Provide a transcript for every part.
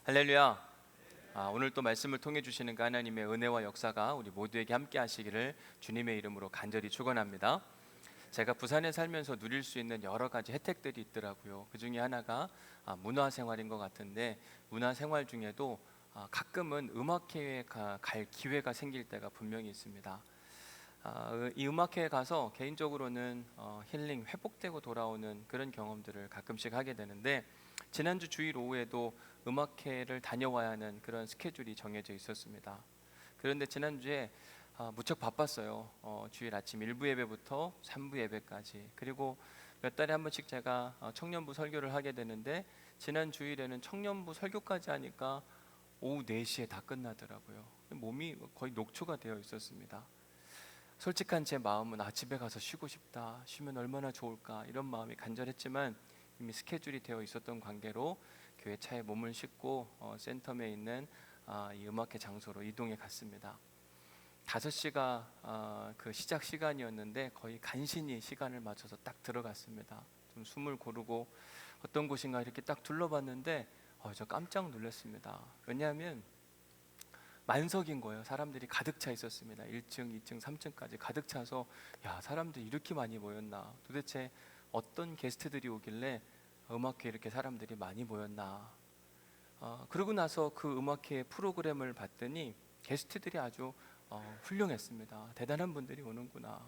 할렐루야. 오늘 또 말씀을 통해 주시는 그 하나님의 은혜와 역사가 우리 모두에게 함께 하시기를 주님의 이름으로 간절히 축원합니다. 제가 부산에 살면서 누릴 수 있는 여러 가지 혜택들이 있더라고요. 그 중에 하나가 문화생활인 것 같은데, 문화생활 중에도 가끔은 음악회에 갈 기회가 생길 때가 분명히 있습니다. 이 음악회에 가서 개인적으로는 힐링, 회복되고 돌아오는 그런 경험들을 가끔씩 하게 되는데, 지난주 주일 오후에도 음악회를 다녀와야 하는 그런 스케줄이 정해져 있었습니다. 그런데 지난주에 무척 바빴어요. 주일 아침 1부 예배부터 3부 예배까지, 그리고 몇 달에 한 번씩 제가 청년부 설교를 하게 되는데, 지난 주일에는 청년부 설교까지 하니까 오후 4시에 다 끝나더라고요. 몸이 거의 녹초가 되어 있었습니다. 솔직한 제 마음은 집에 가서 쉬고 싶다, 쉬면 얼마나 좋을까, 이런 마음이 간절했지만 이미 스케줄이 되어 있었던 관계로 교회 차에 몸을 싣고 센텀에 있는 이 음악회 장소로 이동해 갔습니다. 5시가 그 시작 시간이었는데 거의 간신히 시간을 맞춰서 딱 들어갔습니다. 좀 숨을 고르고 어떤 곳인가 이렇게 딱 둘러봤는데 저 깜짝 놀랐습니다. 왜냐하면 만석인 거예요. 사람들이 가득 차 있었습니다. 1층, 2층, 3층까지 가득 차서 사람들이 이렇게 많이 모였나, 도대체 어떤 게스트들이 오길래 음악회에 이렇게 사람들이 많이 모였나. 그러고 나서 그 음악회 프로그램을 봤더니 게스트들이 아주 훌륭했습니다. 대단한 분들이 오는구나.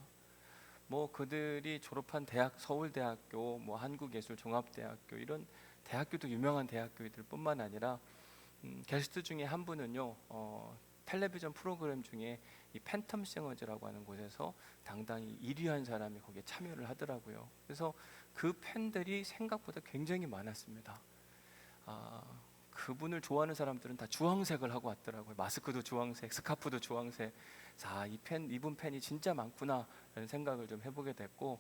뭐 그들이 졸업한 대학, 서울대학교, 뭐 한국예술종합대학교, 이런 대학교도 유명한 대학교들 뿐만 아니라 게스트 중에 한 분은요, 텔레비전 프로그램 중에 이 팬텀 싱어즈라고 하는 곳에서 당당히 1위 한 사람이 거기에 참여를 하더라고요. 그래서 그 팬들이 생각보다 굉장히 많았습니다. 그분을 좋아하는 사람들은 다 주황색을 하고 왔더라고요. 마스크도 주황색, 스카프도 주황색. 이분 팬이 진짜 많구나 라는 생각을 좀 해보게 됐고,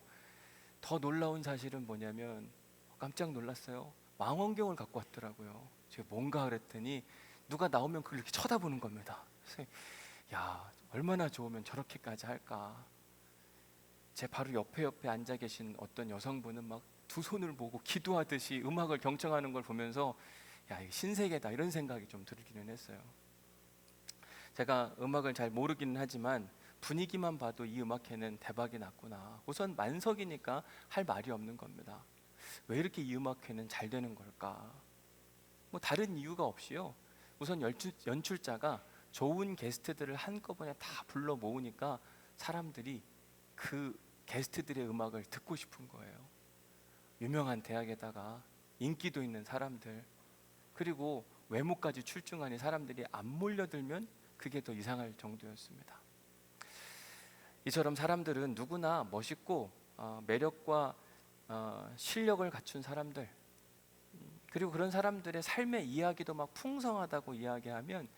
더 놀라운 사실은 뭐냐면, 깜짝 놀랐어요. 망원경을 갖고 왔더라고요. 제가 뭔가 그랬더니 누가 나오면 그걸 이렇게 쳐다보는 겁니다. 그래서 얼마나 좋으면 저렇게까지 할까. 제 바로 옆에 앉아 계신 어떤 여성분은 막 두 손을 모고 기도하듯이 음악을 경청하는 걸 보면서 이게 신세계다, 이런 생각이 좀 들기는 했어요. 제가 음악을 잘 모르기는 하지만 분위기만 봐도 이 음악회는 대박이 났구나. 우선 만석이니까 할 말이 없는 겁니다. 왜 이렇게 이 음악회는 잘 되는 걸까? 뭐 다른 이유가 없이요, 우선 연출자가 좋은 게스트들을 한꺼번에 다 불러 모으니까 사람들이 그 게스트들의 음악을 듣고 싶은 거예요. 유명한 대학에다가 인기도 있는 사람들, 그리고 외모까지 출중하니 사람들이 안 몰려들면 그게 더 이상할 정도였습니다. 이처럼 사람들은 누구나 멋있고 매력과 실력을 갖춘 사람들, 그리고 그런 사람들의 삶의 이야기도 막 풍성하다고 이야기하면,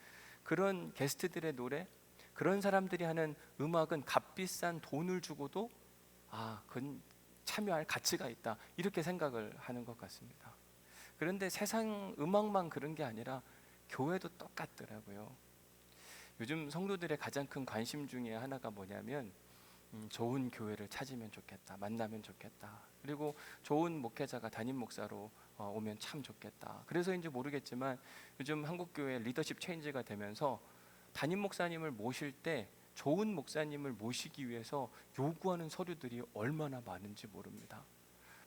그런 게스트들의 노래, 그런 사람들이 하는 음악은 값비싼 돈을 주고도 그건 참여할 가치가 있다, 이렇게 생각을 하는 것 같습니다. 그런데 세상 음악만 그런 게 아니라 교회도 똑같더라고요. 요즘 성도들의 가장 큰 관심 중에 하나가 뭐냐면, 좋은 교회를 찾으면 좋겠다, 만나면 좋겠다, 그리고 좋은 목회자가 담임 목사로 오면 참 좋겠다. 그래서인지 모르겠지만 요즘 한국교회 리더십 체인지가 되면서 담임 목사님을 모실 때 좋은 목사님을 모시기 위해서 요구하는 서류들이 얼마나 많은지 모릅니다.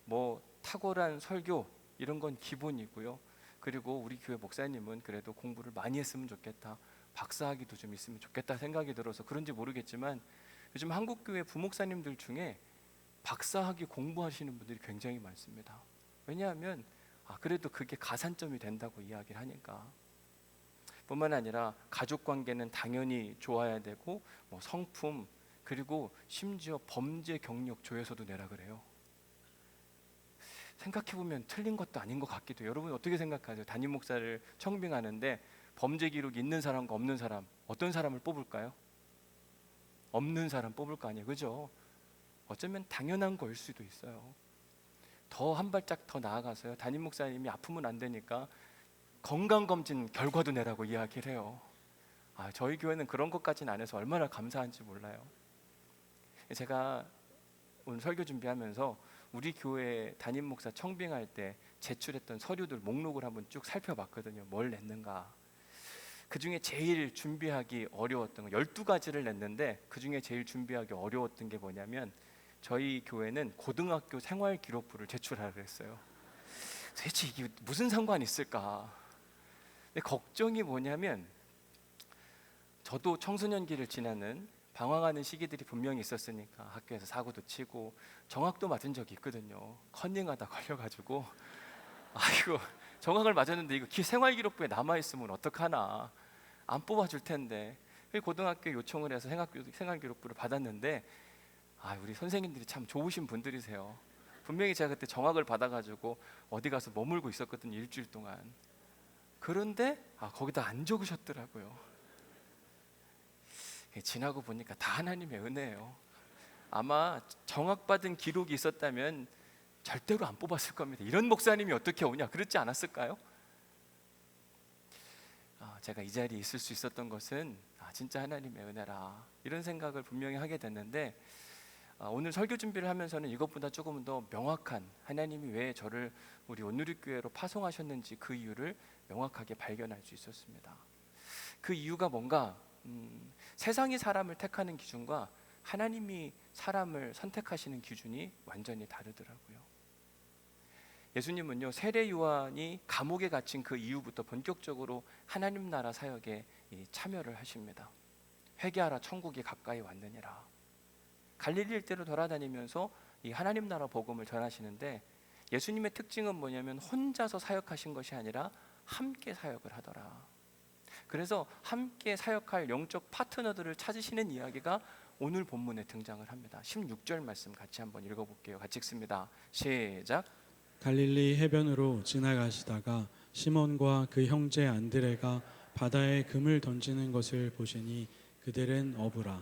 뭐 탁월한 설교, 이런 건 기본이고요. 그리고 우리 교회 목사님은 그래도 공부를 많이 했으면 좋겠다, 박사학위도 좀 있으면 좋겠다 생각이 들어서 그런지 모르겠지만, 요즘 한국교회 부목사님들 중에 박사학위 공부하시는 분들이 굉장히 많습니다. 왜냐하면 그래도 그게 가산점이 된다고 이야기를 하니까. 뿐만 아니라 가족관계는 당연히 좋아야 되고, 뭐 성품, 그리고 심지어 범죄 경력 조회서도 내라 그래요. 생각해보면 틀린 것도 아닌 것 같기도 해요. 여러분 어떻게 생각하세요? 담임 목사를 청빙하는데 범죄 기록이 있는 사람과 없는 사람, 어떤 사람을 뽑을까요? 없는 사람 뽑을 거 아니에요, 그죠? 어쩌면 당연한 거일 수도 있어요. 더 한 발짝 더 나아가서요, 담임 목사님이 아프면 안 되니까 건강검진 결과도 내라고 이야기를 해요. 저희 교회는 그런 것까지는 안 해서 얼마나 감사한지 몰라요. 제가 오늘 설교 준비하면서 우리 교회 담임 목사 청빙할 때 제출했던 서류들 목록을 한번 쭉 살펴봤거든요. 뭘 냈는가. 그중에 제일 준비하기 어려웠던 거 12가지를 냈는데, 그중에 제일 준비하기 어려웠던 게 뭐냐면 저희 교회는 고등학교 생활기록부를 제출하라 그랬어요. 대체 이게 무슨 상관이 있을까. 근데 걱정이 뭐냐면 저도 청소년기를 지나는 방황하는 시기들이 분명히 있었으니까 학교에서 사고도 치고 정학도 맞은 적이 있거든요. 컨닝하다 걸려가지고 아이고 정학을 맞았는데 이거 생활기록부에 남아있으면 어떡하나, 안 뽑아줄 텐데. 고등학교 요청을 해서 생활기록부를 받았는데 우리 선생님들이 참 좋으신 분들이세요. 분명히 제가 그때 정학을 받아가지고 어디 가서 머물고 있었거든요, 일주일 동안. 그런데 거기다 안 적으셨더라고요. 지나고 보니까 다 하나님의 은혜예요. 아마 정학받은 기록이 있었다면 절대로 안 뽑았을 겁니다. 이런 목사님이 어떻게 오냐, 그렇지 않았을까요? 제가 이 자리에 있을 수 있었던 것은 진짜 하나님의 은혜라, 이런 생각을 분명히 하게 됐는데, 오늘 설교 준비를 하면서는 이것보다 조금 더 명확한 하나님이 왜 저를 우리 온누리교회로 파송하셨는지 그 이유를 명확하게 발견할 수 있었습니다. 그 이유가 뭔가, 세상이 사람을 택하는 기준과 하나님이 사람을 선택하시는 기준이 완전히 다르더라고요. 예수님은요, 세례 요한이 감옥에 갇힌 그 이후부터 본격적으로 하나님 나라 사역에 참여를 하십니다. 회개하라, 천국이 가까이 왔느니라. 갈릴리 일대로 돌아다니면서 이 하나님 나라 복음을 전하시는데, 예수님의 특징은 뭐냐면 혼자서 사역하신 것이 아니라 함께 사역을 하더라. 그래서 함께 사역할 영적 파트너들을 찾으시는 이야기가 오늘 본문에 등장을 합니다. 16절 말씀 같이 한번 읽어볼게요. 같이 읽습니다. 시작. 갈릴리 해변으로 지나가시다가 시몬과 그 형제 안드레가 바다에 금을 던지는 것을 보시니 그들은 어부라.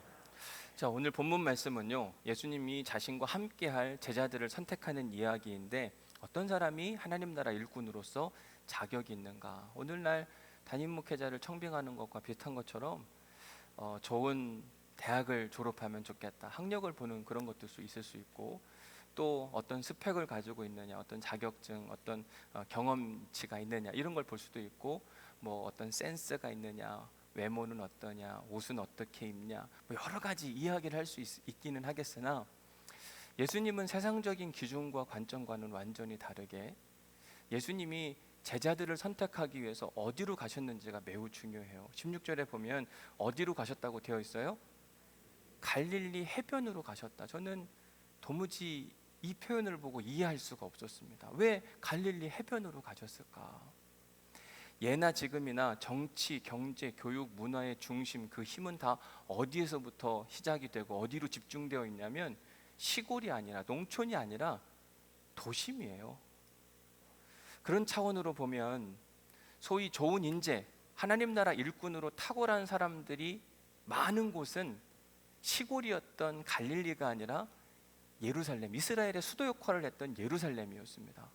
자, 오늘 본문 말씀은요, 예수님이 자신과 함께할 제자들을 선택하는 이야기인데, 어떤 사람이 하나님 나라 일꾼으로서 자격이 있는가. 오늘날 담임 목회자를 청빙하는 것과 비슷한 것처럼 좋은 대학을 졸업하면 좋겠다, 학력을 보는 그런 것도 있을 수 있고, 또 어떤 스펙을 가지고 있느냐, 어떤 자격증, 어떤 경험치가 있느냐, 이런 걸 볼 수도 있고, 뭐 어떤 센스가 있느냐, 외모는 어떠냐, 옷은 어떻게 입냐, 뭐 여러 가지 이야기를 할 수 있기는 하겠으나, 예수님은 세상적인 기준과 관점과는 완전히 다르게 예수님이 제자들을 선택하기 위해서 어디로 가셨는지가 매우 중요해요. 16절에 보면 어디로 가셨다고 되어 있어요? 갈릴리 해변으로 가셨다. 저는 도무지 이 표현을 보고 이해할 수가 없었습니다. 왜 갈릴리 해변으로 가셨을까? 예나 지금이나 정치, 경제, 교육, 문화의 중심, 그 힘은 다 어디에서부터 시작이 되고 어디로 집중되어 있냐면 시골이 아니라, 농촌이 아니라 도심이에요. 그런 차원으로 보면 소위 좋은 인재, 하나님 나라 일꾼으로 탁월한 사람들이 많은 곳은 시골이었던 갈릴리가 아니라 예루살렘, 이스라엘의 수도 역할을 했던 예루살렘이었습니다.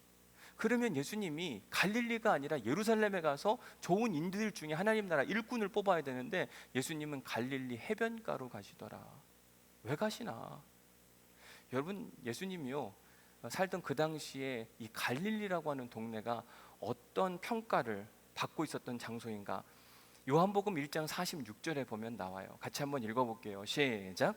그러면 예수님이 갈릴리가 아니라 예루살렘에 가서 좋은 인들 중에 하나님 나라 일꾼을 뽑아야 되는데, 예수님은 갈릴리 해변가로 가시더라. 왜 가시나? 여러분, 예수님이요, 살던 그 당시에 이 갈릴리라고 하는 동네가 어떤 평가를 받고 있었던 장소인가? 요한복음 1장 46절에 보면 나와요. 같이 한번 읽어볼게요. 시작.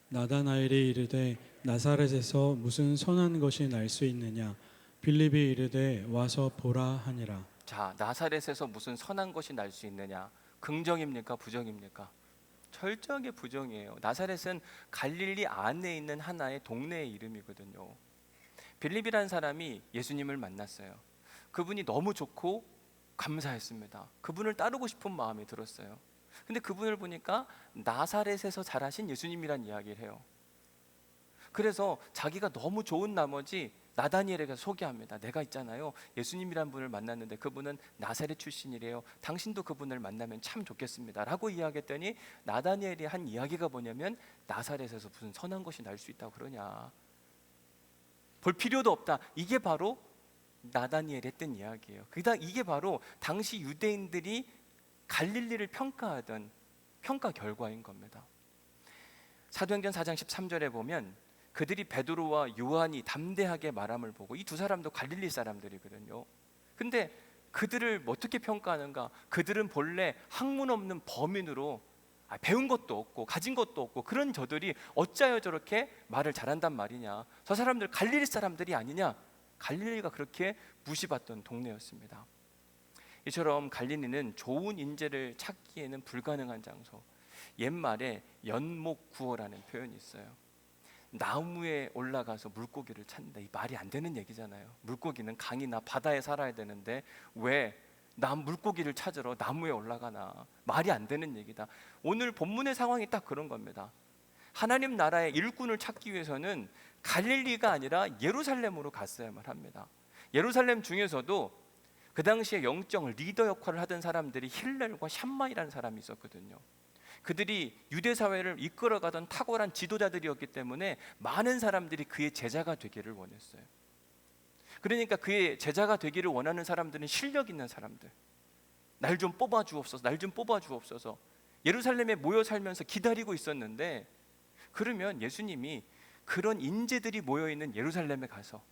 나다나엘이 이르되 나사렛에서 무슨 선한 것이 날 수 있느냐. 빌립이 이르되 와서 보라 하니라. 자, 나사렛에서 무슨 선한 것이 날 수 있느냐? 긍정입니까, 부정입니까? 철저하게 부정이에요. 나사렛은 갈릴리 안에 있는 하나의 동네의 이름이거든요. 빌립이라는 사람이 예수님을 만났어요. 그분이 너무 좋고 감사했습니다. 그분을 따르고 싶은 마음이 들었어요. 근데 그분을 보니까 나사렛에서 자라신 예수님이란 이야기를 해요. 그래서 자기가 너무 좋은 나머지 나다니엘에게 소개합니다. 내가 있잖아요, 예수님이란 분을 만났는데 그분은 나사렛 출신이래요. 당신도 그분을 만나면 참 좋겠습니다 라고 이야기했더니, 나다니엘이 한 이야기가 뭐냐면 나사렛에서 무슨 선한 것이 날 수 있다고 그러냐, 볼 필요도 없다. 이게 바로 나다니엘이 했던 이야기예요. 이게 바로 당시 유대인들이 갈릴리를 평가하던 평가 결과인 겁니다. 사도행전 4장 13절에 보면 그들이 베드로와 요한이 담대하게 말함을 보고, 이 두 사람도 갈릴리 사람들이거든요. 근데 그들을 어떻게 평가하는가? 그들은 본래 학문 없는 범인으로, 배운 것도 없고 가진 것도 없고 그런 저들이 어찌하여 저렇게 말을 잘한단 말이냐, 저 사람들 갈릴리 사람들이 아니냐. 갈릴리가 그렇게 무시받던 동네였습니다. 이처럼 갈릴리는 좋은 인재를 찾기에는 불가능한 장소. 옛말에 연목구어라는 표현이 있어요. 나무에 올라가서 물고기를 찾는다. 이 말이 안 되는 얘기잖아요. 물고기는 강이나 바다에 살아야 되는데 왜 물고기를 찾으러 나무에 올라가나. 말이 안 되는 얘기다. 오늘 본문의 상황이 딱 그런 겁니다. 하나님 나라의 일꾼을 찾기 위해서는 갈릴리가 아니라 예루살렘으로 갔어야만 합니다. 예루살렘 중에서도 그 당시에 영적 리더 역할을 하던 사람들이 힐렐과 샴마이라는 사람이 있었거든요. 그들이 유대 사회를 이끌어가던 탁월한 지도자들이었기 때문에 많은 사람들이 그의 제자가 되기를 원했어요. 그러니까 그의 제자가 되기를 원하는 사람들은 실력 있는 사람들, 날 좀 뽑아 주옵소서, 날 좀 뽑아 주옵소서. 예루살렘에 모여 살면서 기다리고 있었는데, 그러면 예수님이 그런 인재들이 모여 있는 예루살렘에 가서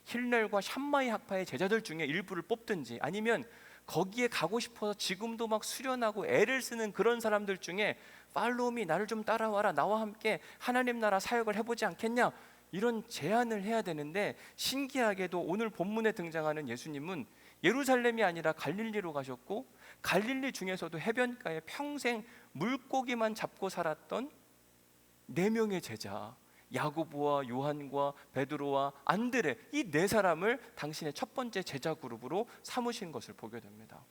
힐렐과 샴마이 학파의 제자들 중에 일부를 뽑든지, 아니면 거기에 가고 싶어서 지금도 막 수련하고 애를 쓰는 그런 사람들 중에 팔로우미, 나를 좀 따라와라, 나와 함께 하나님 나라 사역을 해보지 않겠냐, 이런 제안을 해야 되는데, 신기하게도 오늘 본문에 등장하는 예수님은 예루살렘이 아니라 갈릴리로 가셨고, 갈릴리 중에서도 해변가에 평생 물고기만 잡고 살았던 4명의 제자, 야고보와 요한과 베드로와 안드레, 이 4사람을 당신의 첫 번째 제자 그룹으로 삼으신 것을 보게 됩니다.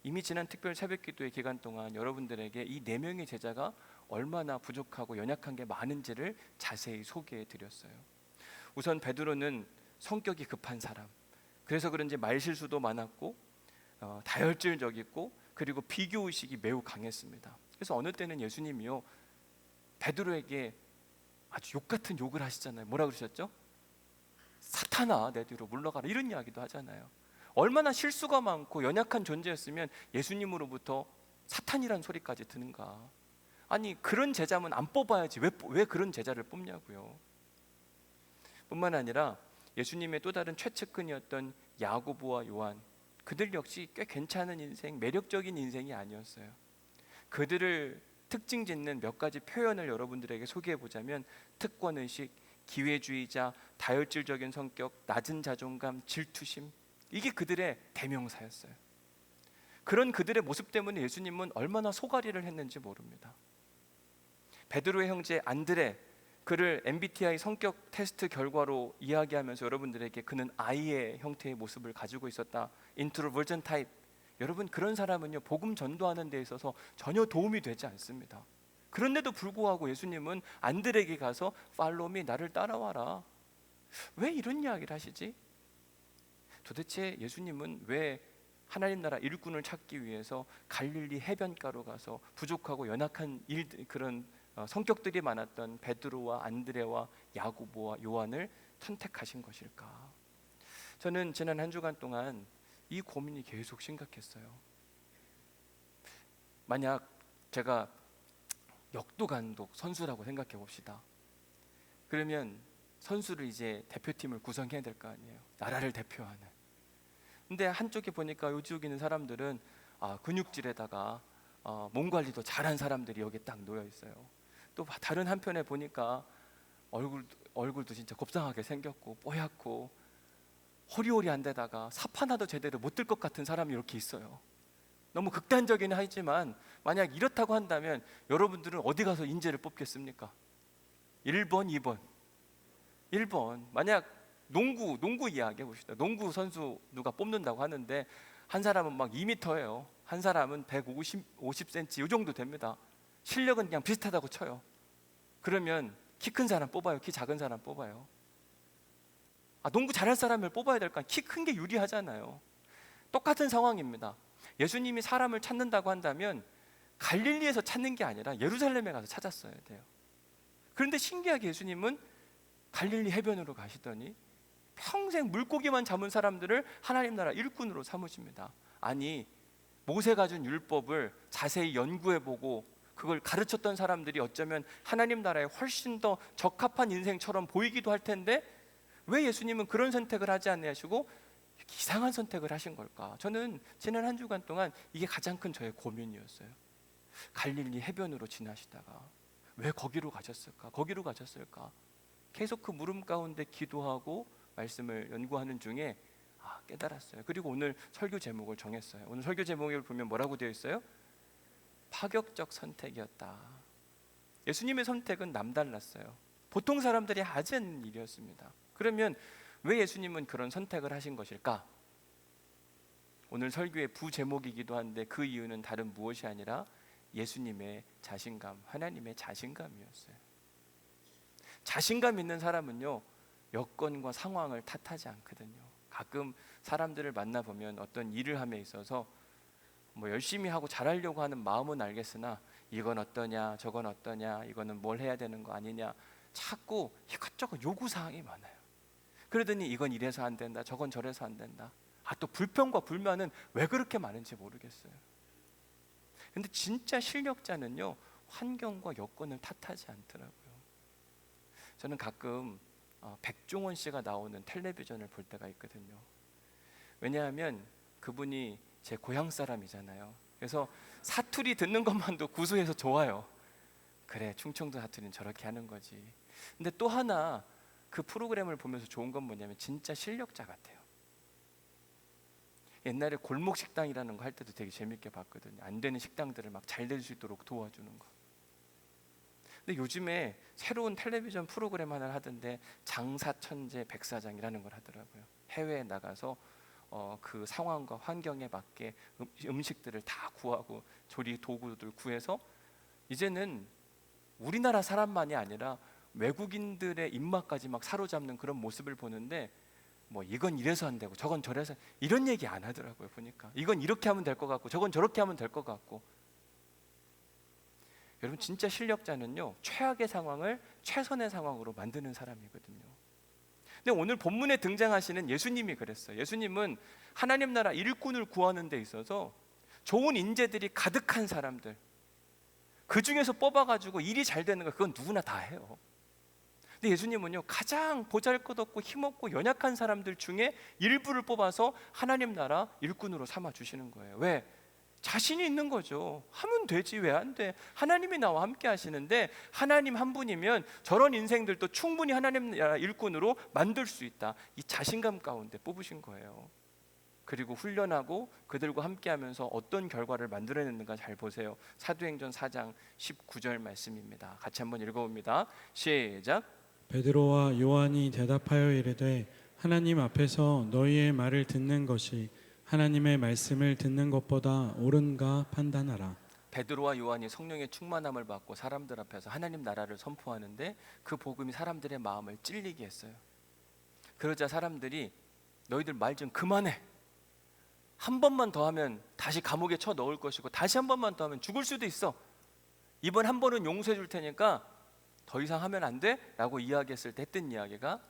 이미 지난 특별 새벽기도의 기간 동안 여러분들에게 이 4명의 제자가 얼마나 부족하고 연약한 게 많은지를 자세히 소개해 드렸어요. 우선 베드로는 성격이 급한 사람, 그래서 그런지 말실수도 많았고 다혈질적이고, 그리고 비교의식이 매우 강했습니다. 그래서 어느 때는 예수님이요, 베드로에게 아주 욕 같은 욕을 하시잖아요. 뭐라 그러셨죠? 사탄아, 내 뒤로 물러가라, 이런 이야기도 하잖아요. 얼마나 실수가 많고 연약한 존재였으면 예수님으로부터 사탄이란 소리까지 드는가. 아니, 그런 제자면 안 뽑아야지 왜 그런 제자를 뽑냐고요. 뿐만 아니라 예수님의 또 다른 최측근이었던 야고보와 요한, 그들 역시 꽤 괜찮은 인생, 매력적인 인생이 아니었어요. 그들을 특징 짓는 몇 가지 표현을 여러분들에게 소개해 보자면, 특권의식, 기회주의자, 다혈질적인 성격, 낮은 자존감, 질투심, 이게 그들의 대명사였어요. 그런 그들의 모습 때문에 예수님은 얼마나 소가리를 했는지 모릅니다. 베드로의 형제 안드레, 그를 MBTI 성격 테스트 결과로 이야기하면서 여러분들에게 그는 I의 형태의 모습을 가지고 있었다, 인트로버전 타입. 여러분, 그런 사람은요, 복음 전도하는 데 있어서 전혀 도움이 되지 않습니다. 그런데도 불구하고 예수님은 안드레에게 가서 팔로미, 나를 따라와라. 왜 이런 이야기를 하시지? 도대체 예수님은 왜 하나님 나라 일꾼을 찾기 위해서 갈릴리 해변가로 가서 부족하고 연약한 그런 성격들이 많았던 베드로와 안드레와 야고보와 요한을 선택하신 것일까? 저는 지난 한 주간 동안 이 고민이 계속 심각했어요. 만약 제가 역도감독 선수라고 생각해 봅시다. 그러면 선수를 이제 대표팀을 구성해야 될 거 아니에요. 나라를 대표하는. 근데 한쪽에 보니까 요지옥 있는 사람들은 근육질에다가 몸 관리도 잘한 사람들이 여기 딱 놓여 있어요. 또 다른 한편에 보니까 얼굴도 진짜 곱상하게 생겼고 뽀얗고 호리호리한 데다가 삽 하나도 제대로 못 들 것 같은 사람이 이렇게 있어요. 너무 극단적이긴 하지만 만약 이렇다고 한다면 여러분들은 어디 가서 인재를 뽑겠습니까? 1번, 2번. 1번. 만약 농구 이야기 해봅시다. 농구 선수 누가 뽑는다고 하는데 한 사람은 막 2m예요. 한 사람은 150cm 이 정도 됩니다. 실력은 그냥 비슷하다고 쳐요. 그러면 키 큰 사람 뽑아요? 키 작은 사람 뽑아요? 농구 잘할 사람을 뽑아야 될 거 아니에요. 키 큰 게 유리하잖아요. 똑같은 상황입니다. 예수님이 사람을 찾는다고 한다면 갈릴리에서 찾는 게 아니라 예루살렘에 가서 찾았어야 돼요. 그런데 신기하게 예수님은 갈릴리 해변으로 가시더니 평생 물고기만 잡은 사람들을 하나님 나라 일꾼으로 삼으십니다. 아니, 모세가 준 율법을 자세히 연구해보고 그걸 가르쳤던 사람들이 어쩌면 하나님 나라에 훨씬 더 적합한 인생처럼 보이기도 할 텐데 왜 예수님은 그런 선택을 하지 않으시고 이상한 선택을 하신 걸까? 저는 지난 한 주간 동안 이게 가장 큰 저의 고민이었어요. 갈릴리 해변으로 지나시다가 왜 거기로 가셨을까? 거기로 가셨을까? 계속 그 물음 가운데 기도하고 말씀을 연구하는 중에 깨달았어요. 그리고 오늘 설교 제목을 정했어요. 오늘 설교 제목을 보면 뭐라고 되어 있어요? 파격적 선택이었다. 예수님의 선택은 남달랐어요. 보통 사람들이 하지 않는 일이었습니다. 그러면 왜 예수님은 그런 선택을 하신 것일까? 오늘 설교의 부제목이기도 한데 그 이유는 다른 무엇이 아니라 예수님의 자신감, 하나님의 자신감이었어요. 자신감 있는 사람은요, 여건과 상황을 탓하지 않거든요. 가끔 사람들을 만나보면 어떤 일을 함에 있어서 열심히 하고 잘하려고 하는 마음은 알겠으나 이건 어떠냐, 저건 어떠냐, 이거는 뭘 해야 되는 거 아니냐, 자꾸 이것저것 요구사항이 많아요. 그러더니 이건 이래서 안 된다, 저건 저래서 안 된다. 또 불평과 불만은 왜 그렇게 많은지 모르겠어요. 근데 진짜 실력자는요, 환경과 여건을 탓하지 않더라고요. 저는 가끔 백종원 씨가 나오는 텔레비전을 볼 때가 있거든요. 왜냐하면 그분이 제 고향 사람이잖아요. 그래서 사투리 듣는 것만도 구수해서 좋아요. 그래, 충청도 사투리는 저렇게 하는 거지. 근데 또 하나 그 프로그램을 보면서 좋은 건 뭐냐면 진짜 실력자 같아요. 옛날에 골목 식당이라는 거 할 때도 되게 재밌게 봤거든요. 안 되는 식당들을 막 잘 될 수 있도록 도와주는 거. 근데 요즘에 새로운 텔레비전 프로그램 하나를 하던데 장사천재 백사장이라는 걸 하더라고요. 해외에 나가서 그 상황과 환경에 맞게 음식들을 다 구하고 조리 도구들 구해서 이제는 우리나라 사람만이 아니라 외국인들의 입맛까지 막 사로잡는 그런 모습을 보는데 이건 이래서 안 되고 저건 저래서 이런 얘기 안 하더라고요. 보니까 이건 이렇게 하면 될 것 같고 저건 저렇게 하면 될 것 같고. 여러분 진짜 실력자는요, 최악의 상황을 최선의 상황으로 만드는 사람이거든요. 근데 오늘 본문에 등장하시는 예수님이 그랬어요. 예수님은 하나님 나라 일꾼을 구하는 데 있어서 좋은 인재들이 가득한 사람들, 그 중에서 뽑아가지고 일이 잘 되는 거, 그건 누구나 다 해요. 근데 예수님은요, 가장 보잘것없고 힘없고 연약한 사람들 중에 일부를 뽑아서 하나님 나라 일꾼으로 삼아 주시는 거예요. 왜? 자신이 있는 거죠. 하면 되지 왜 안 돼? 하나님이 나와 함께 하시는데 하나님 한 분이면 저런 인생들도 충분히 하나님 나라 일꾼으로 만들 수 있다. 이 자신감 가운데 뽑으신 거예요. 그리고 훈련하고 그들과 함께하면서 어떤 결과를 만들어냈는가 잘 보세요. 사도행전 4장 19절 말씀입니다. 같이 한번 읽어봅니다. 시작. 베드로와 요한이 대답하여 이르되 하나님 앞에서 너희의 말을 듣는 것이 하나님의 말씀을 듣는 것보다 옳은가 판단하라. 베드로와 요한이 성령의 충만함을 받고 사람들 앞에서 하나님 나라를 선포하는데 그 복음이 사람들의 마음을 찔리게 했어요. 그러자 사람들이 너희들 말 좀 그만해. 한 번만 더 하면 다시 감옥에 쳐 넣을 것이고 다시 한 번만 더 하면 죽을 수도 있어. 이번 한 번은 용서해 줄 테니까 더 이상 하면 안 돼? 라고 이야기했을 때 했던 이야기가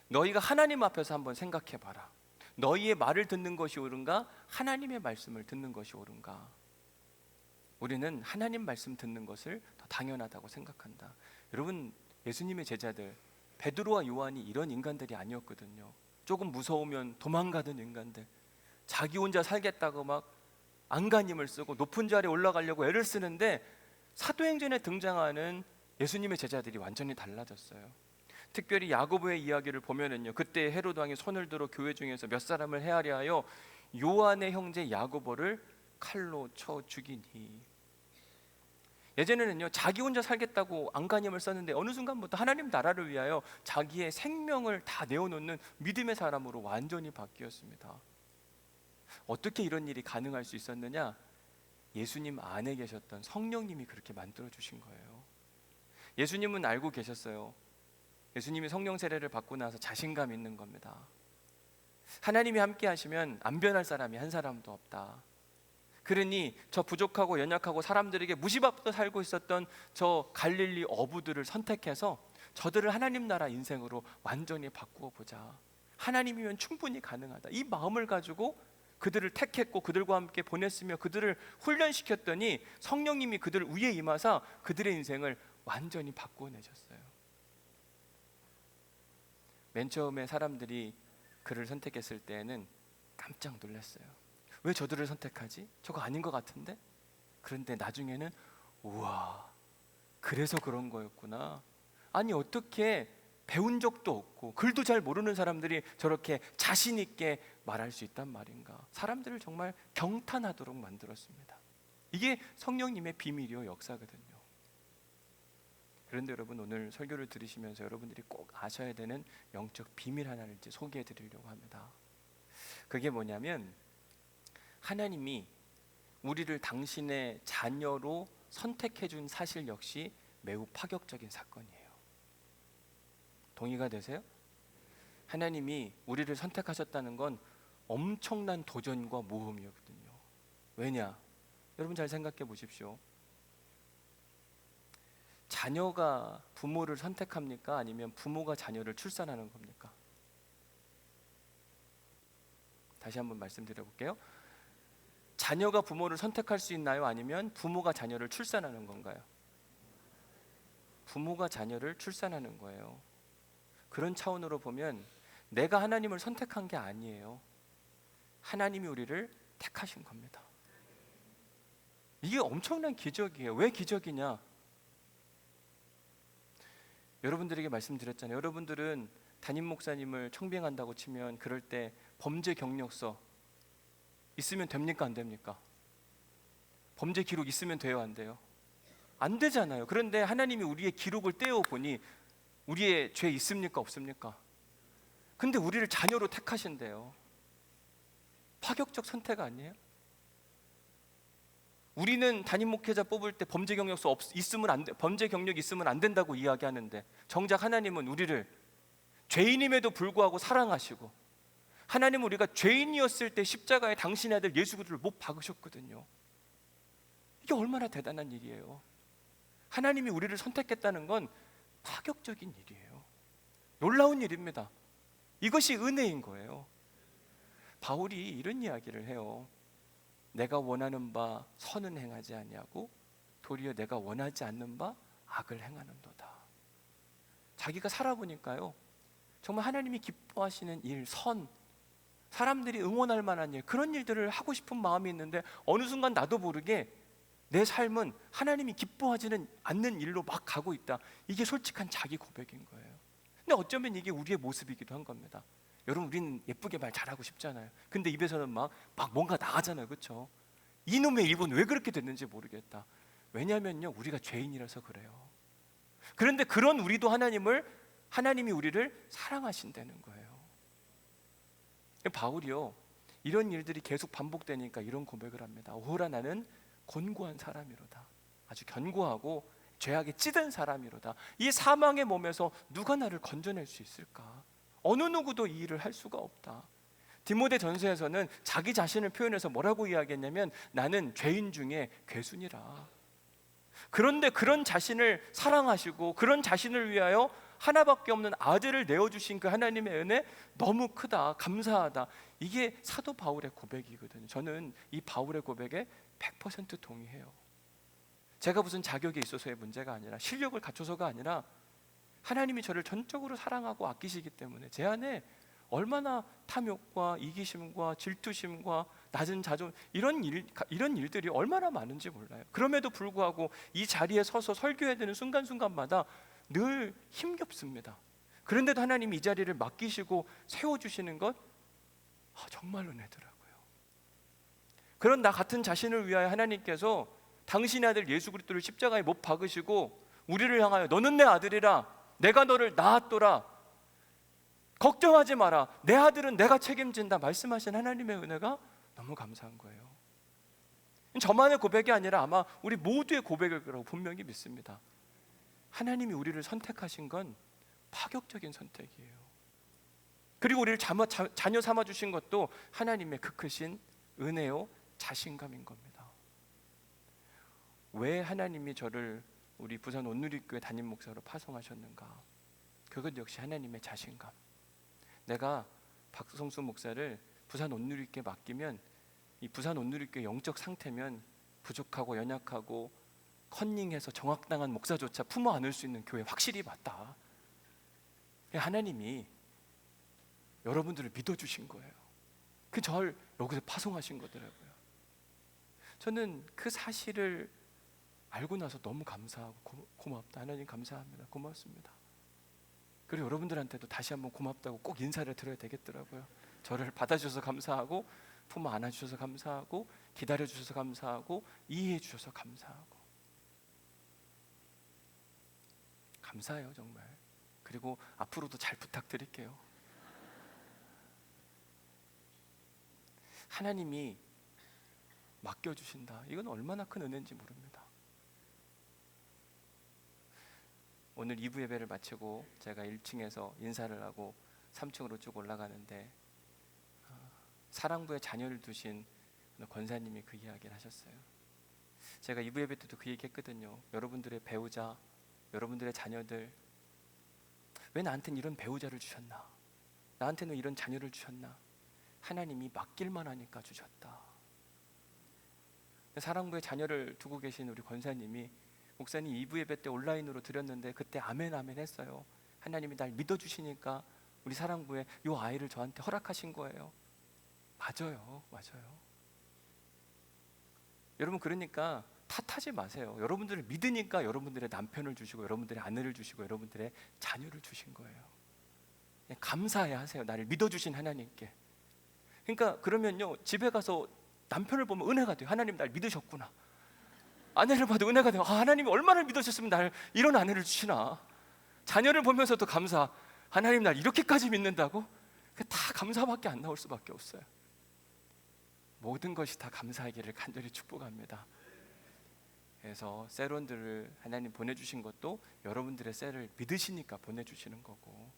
너희가 하나님 앞에서 한번 생각해 봐라. 너희의 말을 듣는 것이 옳은가? 하나님의 말씀을 듣는 것이 옳은가? 우리는 하나님 말씀 듣는 것을 더 당연하다고 생각한다. 여러분, 예수님의 제자들 베드로와 요한이 이런 인간들이 아니었거든요. 조금 무서우면 도망가던 인간들, 자기 혼자 살겠다고 막 안간힘을 쓰고 높은 자리에 올라가려고 애를 쓰는데 사도행전에 등장하는 예수님의 제자들이 완전히 달라졌어요. 특별히 야고보의 이야기를 보면은요, 그때 헤로드 왕이 손을 들어 교회 중에서 몇 사람을 헤아려 하여 요한의 형제 야고보를 칼로 쳐 죽이니. 예전에는요, 자기 혼자 살겠다고 안간힘을 썼는데 어느 순간부터 하나님 나라를 위하여 자기의 생명을 다 내어놓는 믿음의 사람으로 완전히 바뀌었습니다. 어떻게 이런 일이 가능할 수 있었느냐? 예수님 안에 계셨던 성령님이 그렇게 만들어 주신 거예요. 예수님은 알고 계셨어요. 예수님이 성령 세례를 받고 나서 자신감 있는 겁니다. 하나님이 함께 하시면 안 변할 사람이 한 사람도 없다. 그러니 저 부족하고 연약하고 사람들에게 무시받고 살고 있었던 저 갈릴리 어부들을 선택해서 저들을 하나님 나라 인생으로 완전히 바꾸어 보자. 하나님이면 충분히 가능하다. 이 마음을 가지고 그들을 택했고 그들과 함께 보냈으며 그들을 훈련시켰더니 성령님이 그들 위에 임하사 그들의 인생을 완전히 바꾸어내셨어요. 맨 처음에 사람들이 그를 선택했을 때에는 깜짝 놀랐어요. 왜 저들을 선택하지? 저거 아닌 것 같은데? 그런데 나중에는 우와, 그래서 그런 거였구나. 아니 어떻게 배운 적도 없고 글도 잘 모르는 사람들이 저렇게 자신 있게 말할 수 있단 말인가. 사람들을 정말 경탄하도록 만들었습니다. 이게 성령님의 비밀이요 역사거든요. 그런데 여러분, 오늘 설교를 들으시면서 여러분들이 꼭 아셔야 되는 영적 비밀 하나를 이제 소개해 드리려고 합니다. 그게 뭐냐면, 하나님이 우리를 당신의 자녀로 선택해 준 사실 역시 매우 파격적인 사건이에요. 동의가 되세요? 하나님이 우리를 선택하셨다는 건 엄청난 도전과 모험이었거든요. 왜냐? 여러분 잘 생각해 보십시오. 자녀가 부모를 선택합니까? 아니면 부모가 자녀를 출산하는 겁니까? 다시 한번 말씀드려 볼게요. 자녀가 부모를 선택할 수 있나요? 아니면 부모가 자녀를 출산하는 건가요? 부모가 자녀를 출산하는 거예요. 그런 차원으로 보면 내가 하나님을 선택한 게 아니에요. 하나님이 우리를 택하신 겁니다. 이게 엄청난 기적이에요. 왜 기적이냐? 여러분들에게 말씀드렸잖아요. 여러분들은 담임 목사님을 청빙한다고 치면 그럴 때 범죄 경력서 있으면 됩니까? 안 됩니까? 범죄 기록 있으면 돼요? 안 돼요? 안 되잖아요. 그런데 하나님이 우리의 기록을 떼어보니 우리의 죄 있습니까? 없습니까? 근데 우리를 자녀로 택하신대요. 파격적 선택 아니에요? 우리는 담임 목회자 뽑을 때 범죄 경력서 있으면 안 돼, 범죄 경력이 있으면 안 된다고 이야기하는데, 정작 하나님은 우리를 죄인임에도 불구하고 사랑하시고, 하나님은 우리가 죄인이었을 때 십자가에 당신의 아들 예수 그리스도를 못 박으셨거든요. 이게 얼마나 대단한 일이에요. 하나님이 우리를 선택했다는 건 파격적인 일이에요. 놀라운 일입니다. 이것이 은혜인 거예요. 바울이 이런 이야기를 해요. 내가 원하는 바 선은 행하지 아니하고 도리어 내가 원하지 않는 바 악을 행하는도다. 자기가 살아보니까요, 정말 하나님이 기뻐하시는 일, 선, 사람들이 응원할 만한 일, 그런 일들을 하고 싶은 마음이 있는데 어느 순간 나도 모르게 내 삶은 하나님이 기뻐하지는 않는 일로 막 가고 있다. 이게 솔직한 자기 고백인 거예요. 근데 어쩌면 이게 우리의 모습이기도 한 겁니다. 여러분, 우리는 예쁘게 말 잘하고 싶잖아요. 근데 입에서는 막 뭔가 나가잖아요. 그렇죠? 이놈의 입은 왜 그렇게 됐는지 모르겠다. 왜냐면요, 우리가 죄인이라서 그래요. 그런데 그런 우리도 하나님이 우리를 사랑하신다는 거예요. 바울이요, 이런 일들이 계속 반복되니까 이런 고백을 합니다. 오호라, 나는 곤고한 사람이로다. 아주 견고하고 죄악에 찌든 사람이로다. 이 사망의 몸에서 누가 나를 건져낼 수 있을까? 어느 누구도 이 일을 할 수가 없다. 디모데 전서에서는 자기 자신을 표현해서 뭐라고 이야기했냐면, 나는 죄인 중에 괴순이라. 그런데 그런 자신을 사랑하시고 그런 자신을 위하여 하나밖에 없는 아들을 내어주신 그 하나님의 은혜 너무 크다, 감사하다. 이게 사도 바울의 고백이거든요. 저는 이 바울의 고백에 100% 동의해요. 제가 무슨 자격이 있어서의 문제가 아니라, 실력을 갖춰서가 아니라, 하나님이 저를 전적으로 사랑하고 아끼시기 때문에 제 안에 얼마나 탐욕과 이기심과 질투심과 낮은 자존, 이런 일들이 얼마나 많은지 몰라요. 그럼에도 불구하고 이 자리에 서서 설교해야 되는 순간순간마다 늘 힘겹습니다. 그런데도 하나님이 이 자리를 맡기시고 세워주시는 것, 정말 은혜더라고요. 그런 나 같은 자신을 위하여 하나님께서 당신의 아들 예수 그리스도를 십자가에 못 박으시고 우리를 향하여 너는 내 아들이라, 내가 너를 낳았도라, 걱정하지 마라, 내 아들은 내가 책임진다 말씀하신 하나님의 은혜가 너무 감사한 거예요. 저만의 고백이 아니라 아마 우리 모두의 고백일 거라고 분명히 믿습니다. 하나님이 우리를 선택하신 건 파격적인 선택이에요. 그리고 우리를 자녀 삼아주신 것도 하나님의 그 크신 은혜요 자신감인 겁니다. 왜 하나님이 저를 우리 부산 온누리교회 담임 목사로 파송하셨는가? 그것 역시 하나님의 자신감. 내가 박성수 목사를 부산 온누리교회 맡기면 이 부산 온누리교회 영적 상태면 부족하고 연약하고 컨닝해서 정확당한 목사조차 품어 안을 수 있는 교회 확실히 맞다. 하나님이 여러분들을 믿어주신 거예요. 그 절 여기서 파송하신 거더라고요. 저는 그 사실을 알고 나서 너무 감사하고 고맙다. 하나님 감사합니다. 고맙습니다. 그리고 여러분들한테도 다시 한번 고맙다고 꼭 인사를 드려야 되겠더라고요. 저를 받아주셔서 감사하고 품어 안아주셔서 감사하고 기다려주셔서 감사하고 이해해주셔서 감사하고 감사해요 정말. 그리고 앞으로도 잘 부탁드릴게요. 하나님이 맡겨주신다. 이건 얼마나 큰 은혜인지 모릅니다. 오늘 2부 예배를 마치고 제가 1층에서 인사를 하고 3층으로 쭉 올라가는데 사랑부에 자녀를 두신 권사님이 그 이야기를 하셨어요. 제가 2부 예배 때도 그 얘기 했거든요. 여러분들의 배우자, 여러분들의 자녀들, 왜 나한테는 이런 배우자를 주셨나? 나한테는 이런 자녀를 주셨나? 하나님이 맡길만 하니까 주셨다. 사랑부에 자녀를 두고 계신 우리 권사님이 목사님 2부 예배 때 온라인으로 드렸는데 그때 아멘 아멘 했어요. 하나님이 날 믿어주시니까 우리 사랑부에 이 아이를 저한테 허락하신 거예요. 맞아요. 여러분 그러니까 탓하지 마세요. 여러분들을 믿으니까 여러분들의 남편을 주시고 여러분들의 아내를 주시고 여러분들의 자녀를 주신 거예요. 그냥 감사해야 하세요. 나를 믿어주신 하나님께. 그러니까 그러면요 집에 가서 남편을 보면 은혜가 돼요. 하나님 날 믿으셨구나. 아내를 봐도 은혜가 돼요. 하나님이 얼마나 믿으셨으면 날 이런 아내를 주시나. 자녀를 보면서도 감사. 하나님 날 이렇게까지 믿는다고? 다 감사밖에 안 나올 수밖에 없어요. 모든 것이 다 감사하기를 간절히 축복합니다. 그래서 셀원들을 하나님 보내주신 것도 여러분들의 셀을 믿으시니까 보내주시는 거고,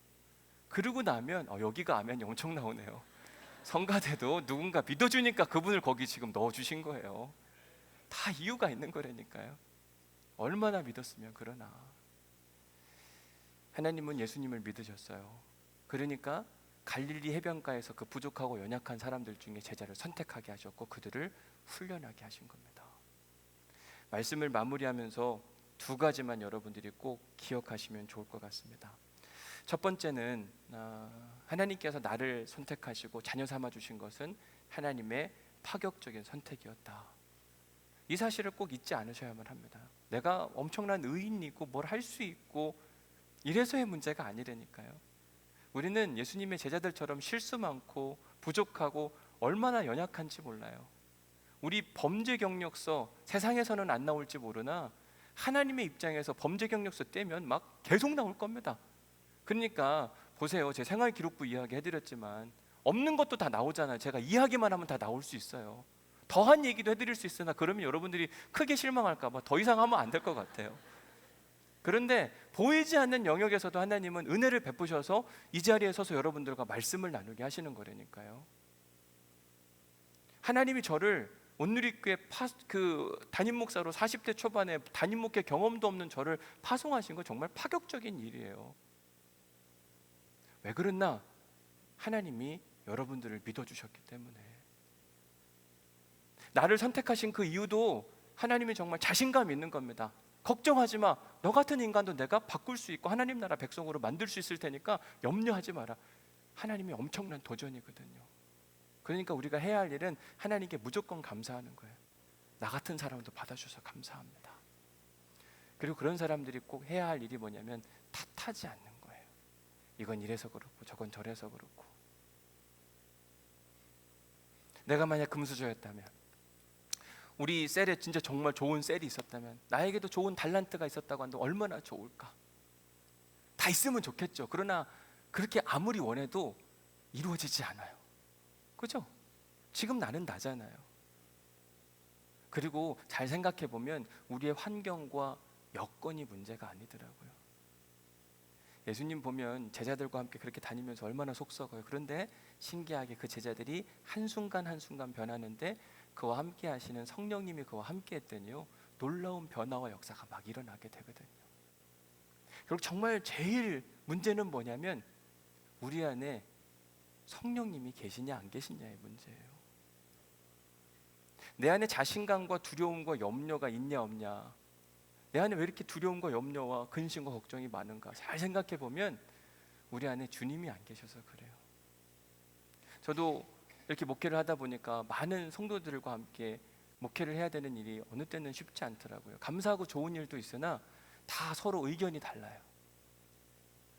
그러고 나면 여기가 아멘이 엄청 나오네요. 성가대도 누군가 믿어주니까 그분을 거기 지금 넣어주신 거예요. 다 이유가 있는 거라니까요. 얼마나 믿었으면 그러나. 하나님은 예수님을 믿으셨어요. 그러니까 갈릴리 해변가에서 그 부족하고 연약한 사람들 중에 제자를 선택하게 하셨고 그들을 훈련하게 하신 겁니다. 말씀을 마무리하면서 두 가지만 여러분들이 꼭 기억하시면 좋을 것 같습니다. 첫 번째는 하나님께서 나를 선택하시고 자녀 삼아 주신 것은 하나님의 파격적인 선택이었다. 이 사실을 꼭 잊지 않으셔야만 합니다. 내가 엄청난 의인이고 뭘 할 수 있고 이래서의 문제가 아니라니까요. 우리는 예수님의 제자들처럼 실수 많고 부족하고 얼마나 연약한지 몰라요. 우리 범죄 경력서 세상에서는 안 나올지 모르나 하나님의 입장에서 범죄 경력서 떼면 막 계속 나올 겁니다. 그러니까 보세요. 제 생활 기록부 이야기 해드렸지만 없는 것도 다 나오잖아요. 제가 이야기만 하면 다 나올 수 있어요. 더한 얘기도 해드릴 수 있으나 그러면 여러분들이 크게 실망할까 봐 더 이상 하면 안 될 것 같아요. 그런데 보이지 않는 영역에서도 하나님은 은혜를 베푸셔서 이 자리에 서서 여러분들과 말씀을 나누게 하시는 거라니까요. 하나님이 저를 온누리교회 담임 목사로 40대 초반에 담임 목회 경험도 없는 저를 파송하신 거 정말 파격적인 일이에요. 왜 그랬나? 하나님이 여러분들을 믿어주셨기 때문에. 나를 선택하신 그 이유도 하나님이 정말 자신감 있는 겁니다. 걱정하지 마. 너 같은 인간도 내가 바꿀 수 있고 하나님 나라 백성으로 만들 수 있을 테니까 염려하지 마라. 하나님이 엄청난 도전이거든요. 그러니까 우리가 해야 할 일은 하나님께 무조건 감사하는 거예요. 나 같은 사람도 받아주셔서 감사합니다. 그리고 그런 사람들이 꼭 해야 할 일이 뭐냐면 탓하지 않는 거예요. 이건 이래서 그렇고 저건 저래서 그렇고. 내가 만약 금수저였다면, 우리 셀에 진짜 정말 좋은 셀이 있었다면, 나에게도 좋은 달란트가 있었다고 한다면 얼마나 좋을까. 다 있으면 좋겠죠. 그러나 그렇게 아무리 원해도 이루어지지 않아요. 그죠? 지금 나는 나잖아요. 그리고 잘 생각해 보면 우리의 환경과 여건이 문제가 아니더라고요. 예수님 보면 제자들과 함께 그렇게 다니면서 얼마나 속썩어요. 그런데 신기하게 그 제자들이 한순간 한순간 변하는데 그와 함께 하시는 성령님이 그와 함께 했더니요, 놀라운 변화와 역사가 막 일어나게 되거든요. 결국 정말 제일 문제는 뭐냐면 우리 안에 성령님이 계시냐 안 계시냐의 문제예요. 내 안에 자신감과 두려움과 염려가 있냐 없냐, 내 안에 왜 이렇게 두려움과 염려와 근심과 걱정이 많은가 잘 생각해 보면 우리 안에 주님이 안 계셔서 그래요. 저도 이렇게 목회를 하다 보니까 많은 성도들과 함께 목회를 해야 되는 일이 어느 때는 쉽지 않더라고요. 감사하고 좋은 일도 있으나 다 서로 의견이 달라요.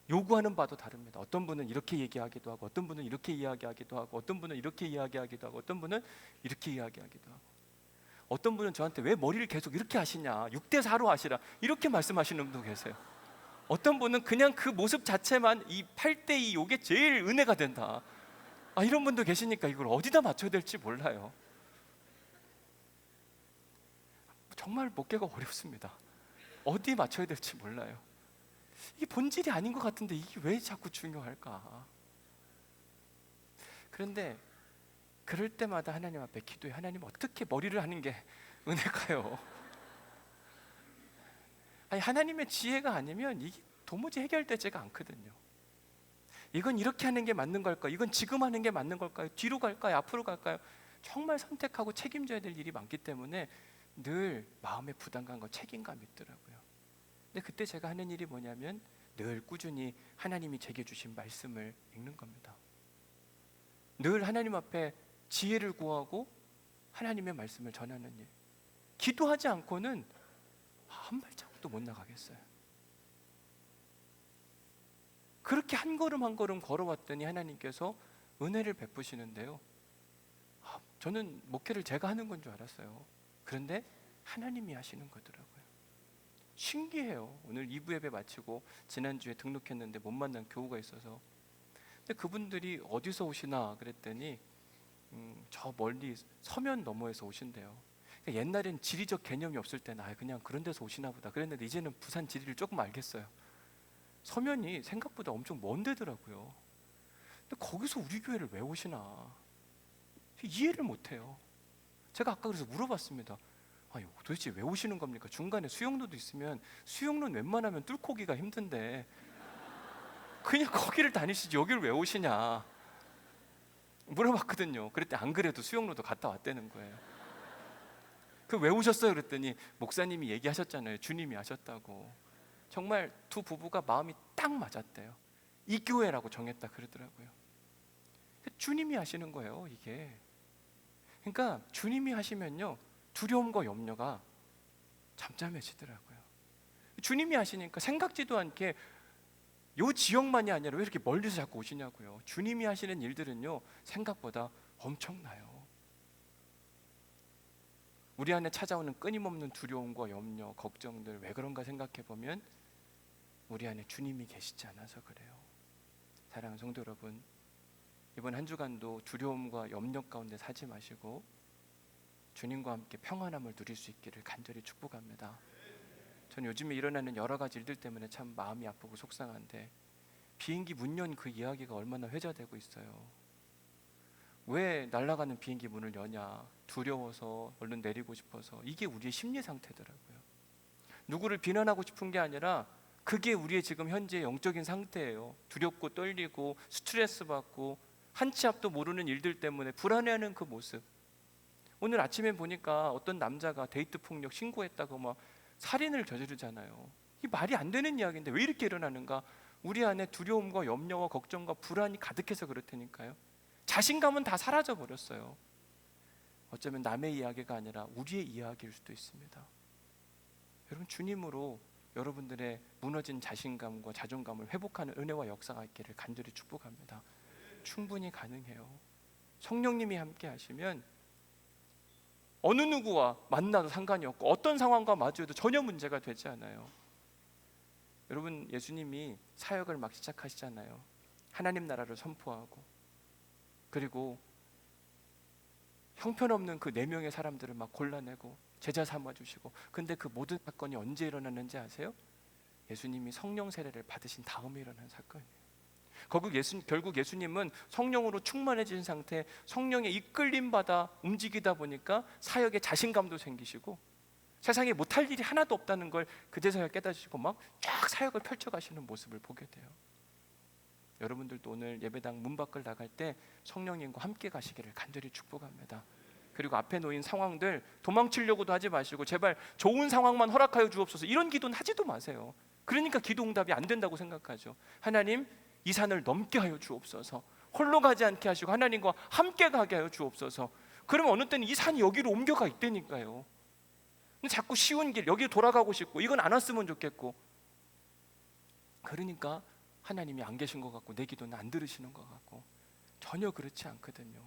요구하는 바도 다릅니다. 어떤 분은 이렇게 얘기하기도 하고, 어떤 분은 이렇게 이야기하기도 하고, 어떤 분은 이렇게 이야기하기도 하고, 어떤 분은 이렇게 이야기하기도 하고, 어떤 분은 저한테 왜 머리를 계속 이렇게 하시냐, 6대4로 하시라, 이렇게 말씀하시는 분도 계세요. 어떤 분은 그냥 그 모습 자체만 이 8대2 요게 제일 은혜가 된다, 이런 분도 계시니까 이걸 어디다 맞춰야 될지 몰라요. 정말 목회가 어렵습니다. 어디 맞춰야 될지 몰라요. 이게 본질이 아닌 것 같은데 이게 왜 자꾸 중요할까? 그런데 그럴 때마다 하나님 앞에 기도해. 하나님, 어떻게 머리를 하는 게 은혜가요? 아니, 하나님의 지혜가 아니면 이게 도무지 해결되지가 않거든요. 이건 이렇게 하는 게 맞는 걸까요? 이건 지금 하는 게 맞는 걸까요? 뒤로 갈까요? 앞으로 갈까요? 정말 선택하고 책임져야 될 일이 많기 때문에 늘 마음의 부담감과 책임감이 있더라고요. 근데 그때 제가 하는 일이 뭐냐면 늘 꾸준히 하나님이 제게 주신 말씀을 읽는 겁니다. 늘 하나님 앞에 지혜를 구하고 하나님의 말씀을 전하는 일. 기도하지 않고는 한 발자국도 못 나가겠어요. 그렇게 한 걸음 한 걸음 걸어왔더니 하나님께서 은혜를 베푸시는데요. 저는 목회를 제가 하는 건 줄 알았어요. 그런데 하나님이 하시는 거더라고요. 신기해요. 오늘 2부 예배 마치고 지난주에 등록했는데 못 만난 교우가 있어서, 근데 그분들이 어디서 오시나 그랬더니 저 멀리 서면 너머에서 오신대요. 그러니까 옛날엔 지리적 개념이 없을 때는 그냥 그런 데서 오시나 보다 그랬는데 이제는 부산 지리를 조금 알겠어요. 서면이 생각보다 엄청 먼 데더라고요. 근데 거기서 우리 교회를 왜 오시나 이해를 못해요. 제가 아까 그래서 물어봤습니다. 도대체 왜 오시는 겁니까? 중간에 수영로도 있으면 수영로는 웬만하면 뚫고 오기가 힘든데 그냥 거기를 다니시지 여기를 왜 오시냐 물어봤거든요. 그랬더니 안 그래도 수영로도 갔다 왔다는 거예요. 그 왜 오셨어요? 그랬더니 목사님이 얘기하셨잖아요. 주님이 하셨다고. 정말 두 부부가 마음이 딱 맞았대요. 이 교회라고 정했다 그러더라고요. 주님이 하시는 거예요, 이게. 그러니까 주님이 하시면요, 두려움과 염려가 잠잠해지더라고요. 주님이 하시니까 생각지도 않게 요 지역만이 아니라 왜 이렇게 멀리서 자꾸 오시냐고요. 주님이 하시는 일들은요, 생각보다 엄청나요. 우리 안에 찾아오는 끊임없는 두려움과 염려, 걱정들 왜 그런가 생각해 보면 우리 안에 주님이 계시지 않아서 그래요. 사랑하는 성도 여러분, 이번 한 주간도 두려움과 염려 가운데 살지 마시고 주님과 함께 평안함을 누릴 수 있기를 간절히 축복합니다. 전 요즘에 일어나는 여러 가지 일들 때문에 참 마음이 아프고 속상한데, 비행기 문 연 그 이야기가 얼마나 회자되고 있어요. 왜 날아가는 비행기 문을 여냐? 두려워서, 얼른 내리고 싶어서. 이게 우리의 심리 상태더라고요. 누구를 비난하고 싶은 게 아니라 그게 우리의 지금 현재 영적인 상태예요. 두렵고 떨리고 스트레스 받고 한 치 앞도 모르는 일들 때문에 불안해하는 그 모습. 오늘 아침에 보니까 어떤 남자가 데이트 폭력 신고했다고 막 살인을 저지르잖아요. 이 말이 안 되는 이야기인데 왜 이렇게 일어나는가? 우리 안에 두려움과 염려와 걱정과 불안이 가득해서 그렇다니까요. 자신감은 다 사라져 버렸어요. 어쩌면 남의 이야기가 아니라 우리의 이야기일 수도 있습니다. 여러분, 주님으로 여러분들의 무너진 자신감과 자존감을 회복하는 은혜와 역사가 있기를 간절히 축복합니다. 충분히 가능해요. 성령님이 함께 하시면 어느 누구와 만나도 상관이 없고 어떤 상황과 마주해도 전혀 문제가 되지 않아요. 여러분, 예수님이 사역을 막 시작하시잖아요. 하나님 나라를 선포하고, 그리고 형편없는 그 4명의 사람들을 막 골라내고 제자 삼아주시고, 근데 그 모든 사건이 언제 일어났는지 아세요? 예수님이 성령 세례를 받으신 다음에 일어난 사건이에요. 결국 예수님은 성령으로 충만해진 상태, 성령의 이끌림 받아 움직이다 보니까 사역에 자신감도 생기시고 세상에 못할 일이 하나도 없다는 걸 그제서야 깨닫으시고 막 쫙 사역을 펼쳐가시는 모습을 보게 돼요. 여러분들도 오늘 예배당 문 밖을 나갈 때 성령님과 함께 가시기를 간절히 축복합니다. 그리고 앞에 놓인 상황들 도망치려고도 하지 마시고 제발 좋은 상황만 허락하여 주옵소서 이런 기도는 하지도 마세요. 그러니까 기도 응답이 안 된다고 생각하죠. 하나님, 이 산을 넘게 하여 주옵소서. 홀로 가지 않게 하시고 하나님과 함께 가게 하여 주옵소서. 그러면 어느 때는 이 산이 여기로 옮겨가 있다니까요. 근데 자꾸 쉬운 길, 여기 돌아가고 싶고 이건 안 왔으면 좋겠고, 그러니까 하나님이 안 계신 것 같고 내 기도는 안 들으시는 것 같고, 전혀 그렇지 않거든요.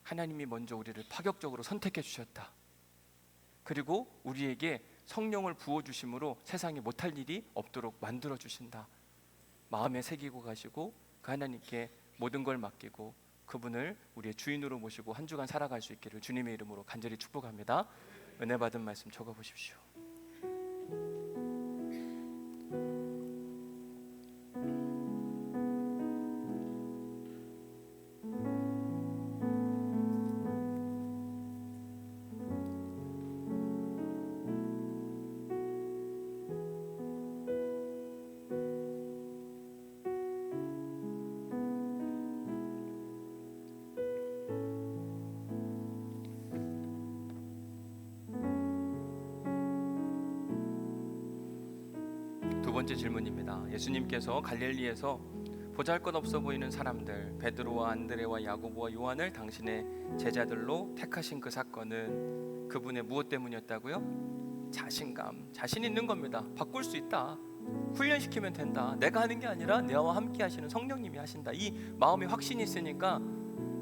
하나님이 먼저 우리를 파격적으로 선택해 주셨다. 그리고 우리에게 성령을 부어주심으로 세상에 못할 일이 없도록 만들어 주신다. 마음에 새기고 가시고 그 하나님께 모든 걸 맡기고 그분을 우리의 주인으로 모시고 한 주간 살아갈 수 있기를 주님의 이름으로 간절히 축복합니다. 은혜 받은 말씀 적어보십시오. 두 번째 질문입니다. 예수님께서 갈릴리에서 보잘것없어 보이는 사람들 베드로와 안드레와 야고보와 요한을 당신의 제자들로 택하신 그 사건은 그분의 무엇 때문이었다고요? 자신감, 자신 있는 겁니다. 바꿀 수 있다, 훈련시키면 된다, 내가 하는 게 아니라 나와 함께 하시는 성령님이 하신다, 이 마음의 확신이 있으니까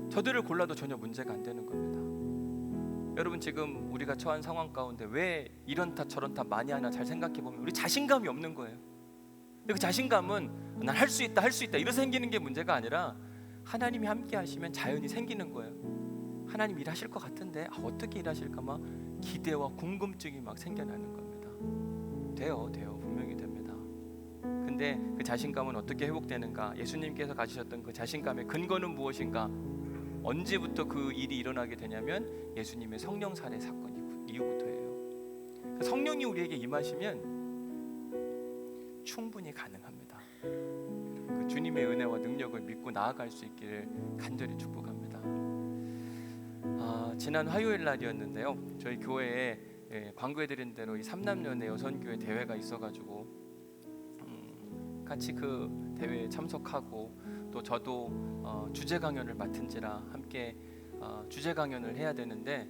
저들을 골라도 전혀 문제가 안 되는 겁니다. 여러분, 지금 우리가 처한 상황 가운데 왜 이런타 저런타 많이 하나 잘 생각해보면 우리 자신감이 없는 거예요. 근데 그 자신감은 난 할 수 있다, 할 수 있다 이래서 생기는 게 문제가 아니라 하나님이 함께 하시면 자연히 생기는 거예요. 하나님 일하실 것 같은데 어떻게 일하실까 막 기대와 궁금증이 막 생겨나는 겁니다. 돼요, 분명히 됩니다. 근데 그 자신감은 어떻게 회복되는가? 예수님께서 가지셨던 그 자신감의 근거는 무엇인가? 언제부터 그 일이 일어나게 되냐면 예수님의 성령 살해 사건 이후부터예요. 성령이 우리에게 임하시면 충분히 가능합니다. 그 주님의 은혜와 능력을 믿고 나아갈 수 있기를 간절히 축복합니다. 지난 화요일 날이었는데요, 저희 교회에 광고해드린 대로 이 삼남연의 여선교회 대회가 있어가지고 같이 그 대회에 참석하고 또 저도 주제 강연을 맡은지라 함께 주제 강연을 해야 되는데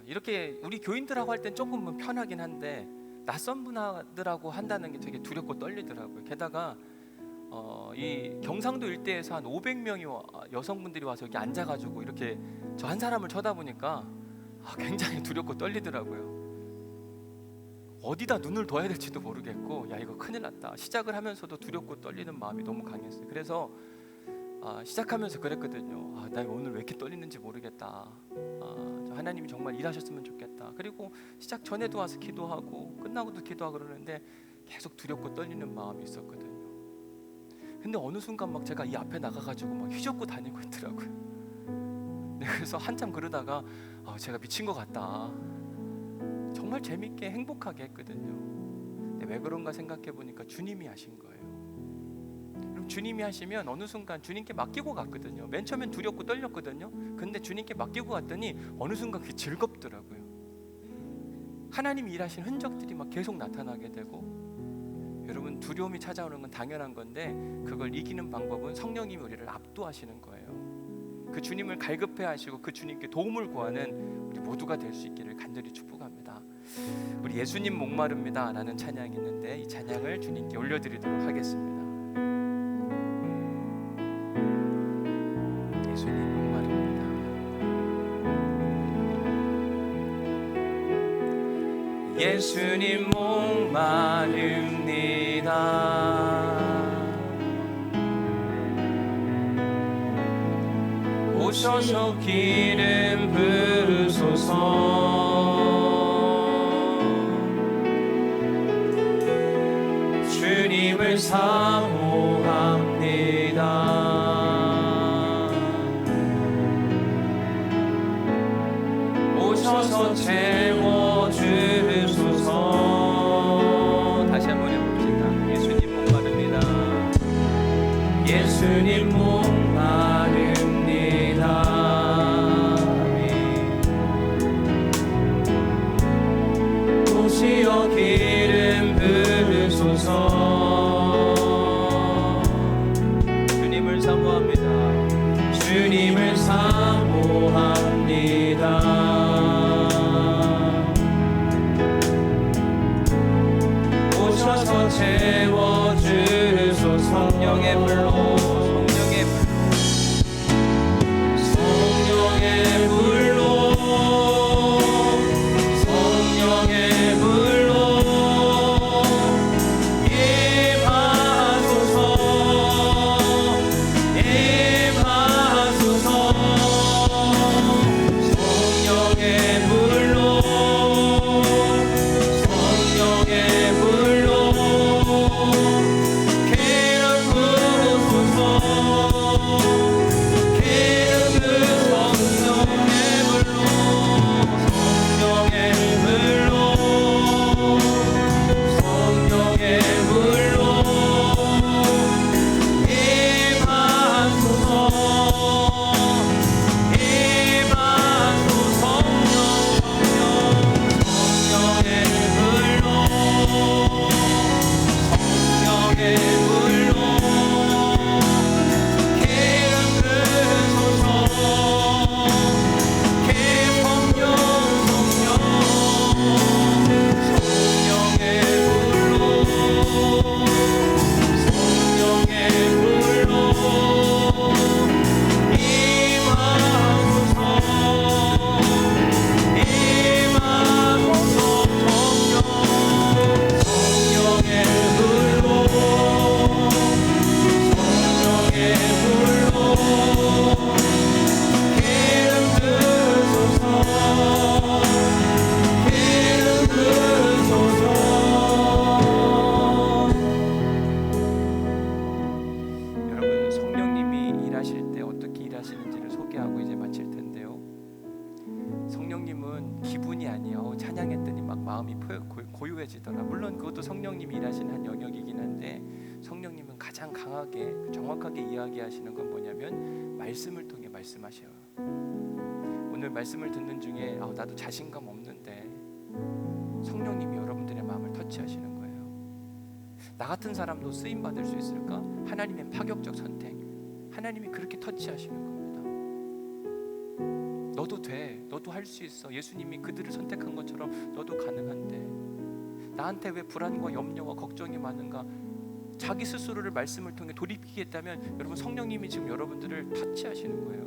이렇게 우리 교인들하고 할 땐 조금은 편하긴 한데 낯선 분들하고 한다는 게 되게 두렵고 떨리더라고요. 게다가 이 경상도 일대에서 한 500명이 여성분들이 와서 여기 앉아가지고 이렇게 저 한 사람을 쳐다보니까 굉장히 두렵고 떨리더라고요. 어디다 눈을 둬야 될지도 모르겠고, 야 이거 큰일 났다. 시작을 하면서도 두렵고 떨리는 마음이 너무 강했어요. 그래서 시작하면서 그랬거든요. 나 오늘 왜 이렇게 떨리는지 모르겠다. 하나님이 정말 일하셨으면 좋겠다. 그리고 시작 전에도 와서 기도하고 끝나고도 기도하고 그러는데 계속 두렵고 떨리는 마음이 있었거든요. 근데 어느 순간 막 제가 이 앞에 나가가지고 막 휘젓고 다니고 있더라고요. 그래서 한참 그러다가 제가 미친 것 같다. 정말 재밌게 행복하게 했거든요. 근데 왜 그런가 생각해 보니까 주님이 하신 거예요. 그럼 주님이 하시면 어느 순간 주님께 맡기고 갔거든요. 맨 처음엔 두렵고 떨렸거든요. 근데 주님께 맡기고 갔더니 어느 순간 그게 즐겁더라고요. 하나님이 일하신 흔적들이 막 계속 나타나게 되고, 여러분 두려움이 찾아오는 건 당연한 건데 그걸 이기는 방법은 성령님이 우리를 압도하시는 거예요. 그 주님을 갈급해 하시고 그 주님께 도움을 구하는 우리 모두가 될 수 있기를 간절히 축복합니다. 우리 예수님 목마릅니다 라는 찬양이 있는데 이 찬양을 주님께 올려드리도록 하겠습니다. 예수님 목마릅니다. 예수님 목마릅니다. 오셔서 기름 부으소서. 주님을 사모합니다. 오셔서 채워주소서. 다시 한번 해봅시다. 예수님 목마릅니다. 주님 목마릅니다. 오시어 기름 부으소서. 주님을 사모합니다. 주님을 사모합니다. 오셔서 채워주소서. 성령의 불로, 성령의 불로, 성령의 불로, 임하소서, 임하소서. 성령의 불로, 성령의 불로 기름 부으소서. 기름 부으소서. 성령의 불로, 성령의 불로, 성령의 불로 임하소서, 임하소서. 성령의 불로, 성령의 불로 기름 부으소서. 성령의 불로, 성령의 불로 임하소서, 임하소서. 성령의 불로, 성령의 불로 기름 부으소서, 기름 부으소서. 여러분, 성령님이 일하실 때 어떻게 일하시는지를 소개하고 이제 마칠 텐데요. 성령님은 기분이 아니에요. 찬양했더니 막 마음이 고요해지더라. 물론 그것도 성령님이 일하시는 한 영역이긴 한데, 성령님은 가장 강하게 정확하게 이야기하시는 건 뭐냐면 말씀을 통해 말씀하셔요. 오늘 말씀을 듣는 중에 나도 자신감 없는데 성령님이 여러분들의 마음을 터치하시는 거예요. 나 같은 사람도 쓰임 받을 수 있을까? 하나님의 파격적 선택, 하나님이 그렇게 터치하시는 겁니다. 너도 돼, 너도 할 수 있어. 예수님이 그들을 선택한 것처럼 너도 가능한데 나한테 왜 불안과 염려와 걱정이 많은가? 자기 스스로를 말씀을 통해 돌이키겠다면 여러분, 성령님이 지금 여러분들을 터치하시는 거예요.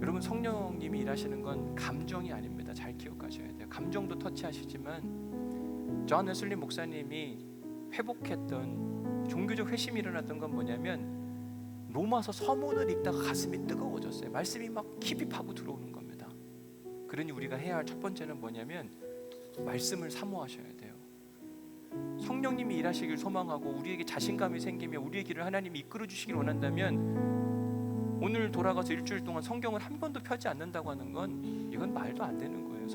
여러분, 성령님이 일하시는 건 감정이 아닙니다. 잘 기억하셔야 돼요. 감정도 터치하시지만 존 웨슬리 목사님이 회복했던 종교적 회심이 일어났던 건 뭐냐면 로마서 서문을 읽다가 가슴이 뜨거워졌어요. 말씀이 막 깊이 파고 들어오는 겁니다. 그러니 우리가 해야 할 첫 번째는 뭐냐면 말씀을 사모하셔야 돼요. 성령님이 일하시길 소망하고 우리에게 자신감이 생기며 우리의 길을 하나님이 이끌어 주시길 원한다면 오늘 돌아가서 일주일 동안 성경을 한 번도 펴지 않는다고 하는 건 이건 말도 안 되는 거예요.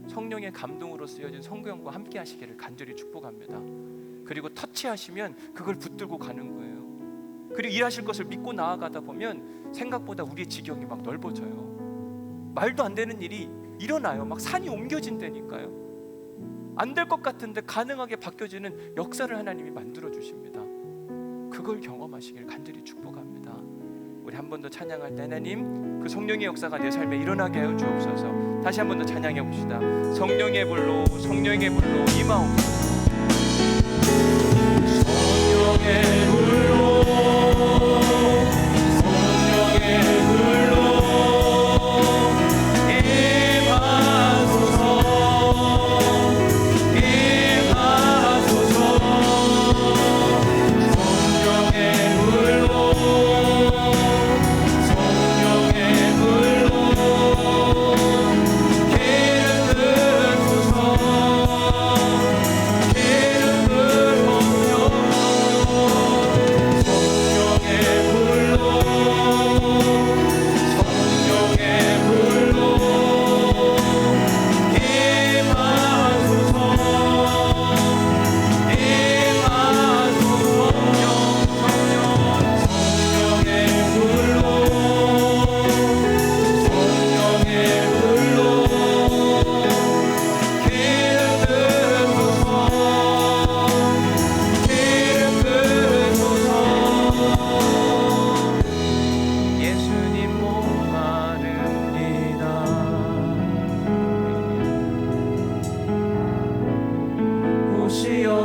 성령의 감동으로 쓰여진 성경과 함께 하시기를 간절히 축복합니다. 그리고 터치하시면 그걸 붙들고 가는 거예요. 그리고 일하실 것을 믿고 나아가다 보면 생각보다 우리의 지경이 막 넓어져요. 말도 안 되는 일이 일어나요. 막 산이 옮겨진다니까요. 안 될 것 같은데 가능하게 바뀌어지는 역사를 하나님이 만들어 주십니다. 그걸 경험하시길 간절히 축복합니다. 우리 한 번 더 찬양할 때 하나님, 그 성령의 역사가 내 삶에 일어나게 하여 주옵소서. 다시 한 번 더 찬양해 봅시다. 성령의 불로, 성령의 불로 임하옵소서. 성령의 불로, 성령의 불로 임하소서, 임하소서. 성령의 불로, 성령의 불로 기름 부으소서, 기름 부으소서.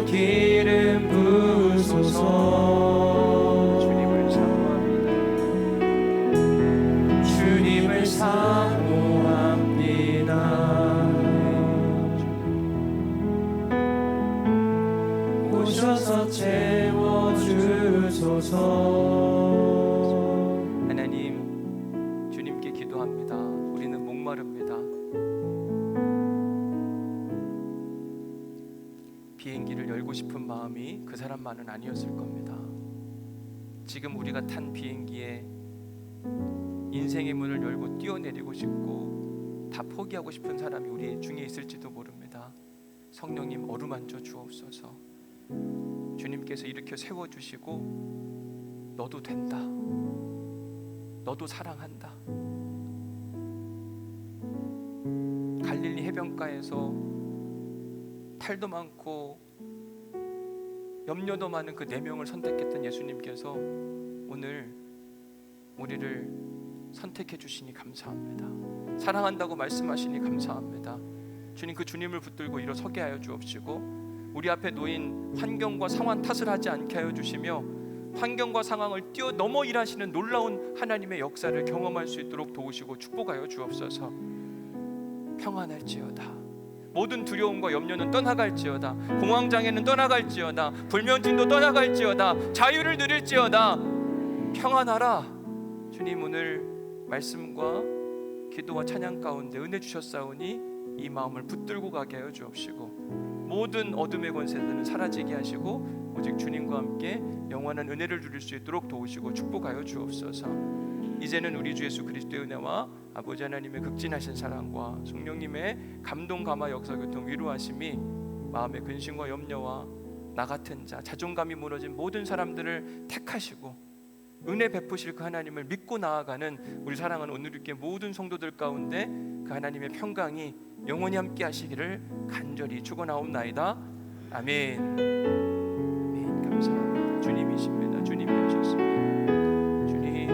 주여 기름 부으소서. 주님을 사모합니다. 주님을 사모합니다. 오셔서 채워주소서. 하나님, 주님께 기도합니다. 우리는 목마릅니다. 비행기를 열고 싶은 마음이 그 사람만은 아니었을 겁니다. 지금 우리가 탄 비행기에 인생의 문을 열고 뛰어내리고 싶고 다 포기하고 싶은 사람이 우리 중에 있을지도 모릅니다. 성령님, 어루만져 주옵소서. 주님께서 일으켜 세워주시고 너도 된다, 너도 사랑한다. 갈릴리 해변가에서 탈도 많고 염려도 많은 그 4명을 선택했던 예수님께서 오늘 우리를 선택해 주시니 감사합니다. 사랑한다고 말씀하시니 감사합니다. 주님, 그 주님을 붙들고 일어서게 하여 주옵시고 우리 앞에 놓인 환경과 상황 탓을 하지 않게 하여 주시며 환경과 상황을 뛰어넘어 일하시는 놀라운 하나님의 역사를 경험할 수 있도록 도우시고 축복하여 주옵소서. 평안할지어다. 모든 두려움과 염려는 떠나갈지어다. 공황장애는 떠나갈지어다. 불면증도 떠나갈지어다. 자유를 누릴지어다. 평안하라. 주님, 오늘 말씀과 기도와 찬양 가운데 은혜 주셨사오니 이 마음을 붙들고 가게 하여 주옵시고 모든 어둠의 권세들은 사라지게 하시고 오직 주님과 함께 영원한 은혜를 누릴 수 있도록 도우시고 축복하여 주옵소서. 이제는 우리 주 예수 그리스도의 은혜와 아버지 하나님의 극진하신 사랑과 성령님의 감동 감화 역사 교통 위로하심이 마음의 근심과 염려와 나 같은 자, 자존감이 무너진 모든 사람들을 택하시고 은혜 베푸실 그 하나님을 믿고 나아가는 우리 사랑하는 오늘 있게 모든 성도들 가운데 그 하나님의 평강이 영원히 함께 하시기를 간절히 축원하옵나이다. 아멘. 아멘. 감사합니다.